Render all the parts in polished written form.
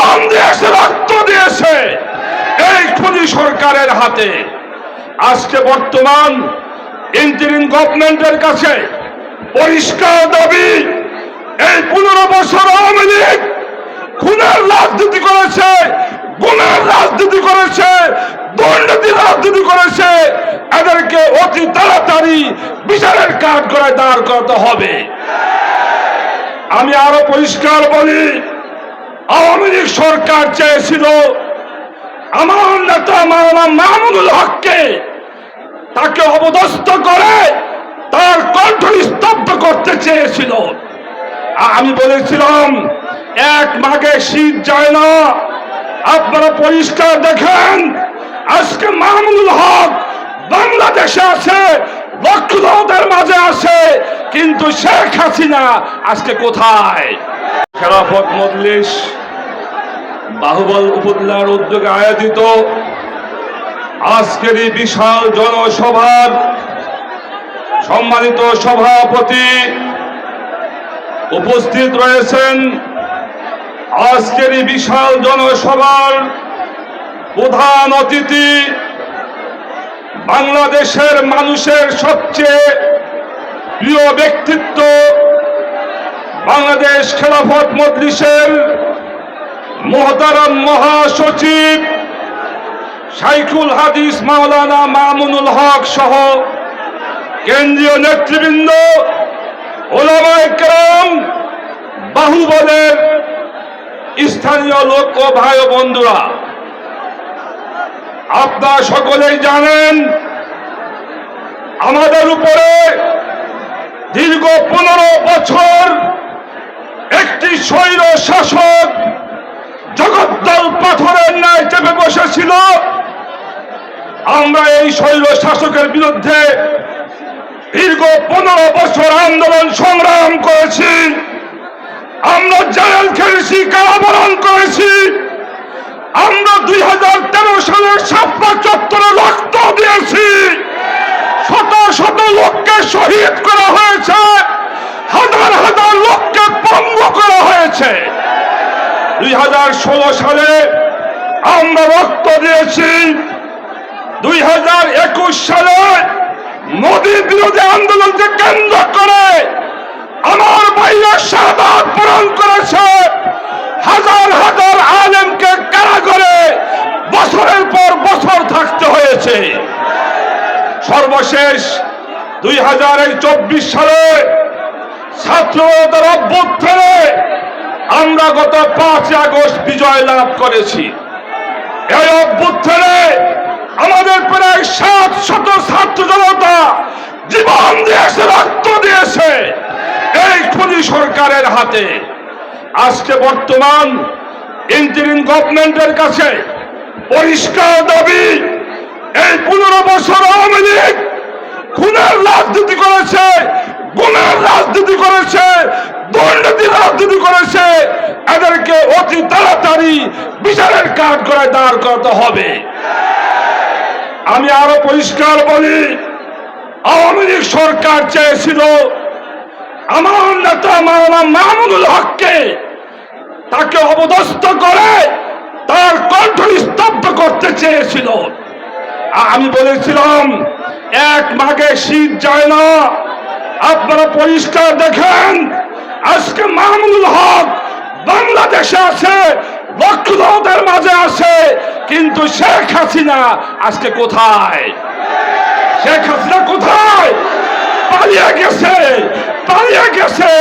জীবন দিয়েছে, রক্ত দিয়েছে এই খুনি সরকারের হাতে। আজকে বর্তমান ইন্টারিম গভর্নমেন্টের কাছে পরিষ্কার দাবি, এই 15 বছর আওয়ামী লীগ খুনের রাজনীতি করেছে, গুণের রাজনীতি করেছে, দুর্নীতির রাজনীতি করেছে। এদেরকে অতি তাড়াতাড়ি বিচারের কাঠগড়ায় দাঁড় করাতে হবে। আমি আরো পরিষ্কার বলি, আওয়ামী লীগ সরকার চেয়েছিল আমার নেতা মাওলানা মামুনুল হককে, তাকে অপদস্থ করে তার কণ্ঠ স্তব্ধ করতে চেয়েছিল। আমি বলেছিলাম এক মাঘে শীত যায় না। আপনারা পরিষ্কার দেখেন, আজকে মামুনুল হক বাংলাদেশে আছে, লক্ষ্যদের মাঝে আছে, কিন্তু শেখ হাসিনা আজকে কোথায়? খেলাফত মজলিস বাহুবল উপজেলার উদ্যোগে আয়োজিত আজকের এই বিশাল জনসভার সম্মানিত সভাপতি উপস্থিত রয়েছেন। আজকের এই বিশাল জনসভার প্রধান অতিথি বাংলাদেশের মানুষের সবচেয়ে প্রিয় ব্যক্তিত্ব, বাংলাদেশ খেলাফত মজলিসের মুহতারাম মহাসচিব শাইখুল হাদিস মাওলানা মামুনুল হক সহ কেন্দ্রীয় নেতৃবৃন্দ, ওলামায়ে কেরাম, বাহুবলের স্থানীয় লোক ও ভাই ও বন্ধুরা, আপনারা সকলেই জানেন আমাদের উপরে দীর্ঘ 15 বছর একটি স্বৈর শাসক জগদ্দল পাথরের ন্যায় চেপে বসেছিল। আমরা এই স্বৈর শাসকের বিরুদ্ধে দীর্ঘ 15 বছর আন্দোলন সংগ্রাম করেছি। আমরা জেল খেটেছি, কারাবরণ করেছি। আমরা 2013 সালের শাপলা চত্বরে রক্ত দিয়েছি। শত শত লোককে শহীদ করা হয়েছে, হাজার হাজার লোককে পঙ্গু করা হয়েছে। 2016 সালে আমরা রক্ত দিয়েছি। 2021 সালে মোদী বিরোধী আন্দোলনকে কেন্দ্র করে আমার ভাইরা শাহাদাত বরণ করেছে। হাজার হাজার আলেমকে কারাগারে বছরের পর বছর থাকতে হয়েছে। সর্বশেষ 2024 সালে ছাত্রদের অভ্যুত্থানে আমরা গত 5 আগস্ট বিজয় লাভ করেছি। এই অভ্যুত্থানে আমাদের প্রায় 700 ছাত্র জনতা জীবন দিয়েছে, রক্ত দিয়েছে এই খুনি সরকারের হাতে। আজকে বর্তমান ইন্টারিম গভর্নমেন্টের কাছে পরিষ্কার দাবি, এই 15 বছর আওয়ামী লীগ খুনের রাজনীতি করেছে, গুণের রাজনীতি করেছে, দুর্নীতির রাজনীতি করেছে। এদেরকে অতি তাড়াতাড়ি বিচারের কাঠগড়ায় দাঁড় করাতে হবে। আমি আরো পরিষ্কার বলি, আওয়ামী লীগ সরকার চেয়েছিল আমার নেতা মাওলানা মামুনুল হককে, তাকে অপদস্থ করে তার কণ্ঠ স্তব্ধ করতে চেয়েছিল। আমি বলেছিলাম এক মাঘে শীত যায় না। আপনারা পরিষ্কার দেখেন, আজকে মামুনুল হক বাংলাদেশে আছে, লক্ষ্যদের মাঝে আছে, কিন্তু শেখ হাসিনা আজকে কোথায়? শেখ হাসিনা কোথায়? পালিয়ে গেছে, পালিয়ে গেছে।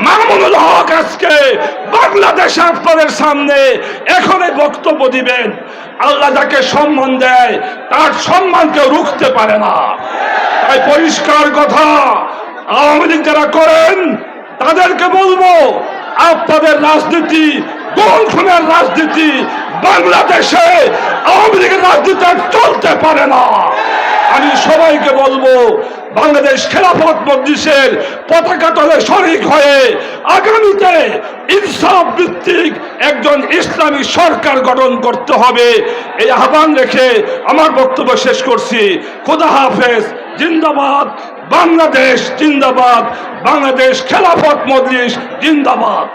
মামুনুল হক আজকে বাংলাদেশ আপনাদের সামনে এখনই বক্তব্য দিবেন। আল্লাহ যাকে সম্মান দেয় তার সম্মানকে রুখতে পারে না। তাই পরিষ্কার কথা, আওয়ামী লীগ যারা করেন তাদেরকে বলবো, আপনাদের রাজনীতি গোল খুনের রাজনীতি বাংলাদেশে আওয়ামী লীগের রাজনীতি চলতে পারে না। আমি সবাইকে বলবো, বাংলাদেশ খেলাফত মজলিসের পতাকা তলে শরিক হয়ে আগামীতে ইনসাফ ভিত্তিক একজন ইসলামী সরকার গঠন করতে হবে। এই আহ্বান রেখে আমার বক্তব্য শেষ করছি। খোদা হাফেজ। জিন্দাবাদ বাংলাদেশ, জিন্দাবাদ বাংলাদেশ খেলাফত মজলিস, জিন্দাবাদ।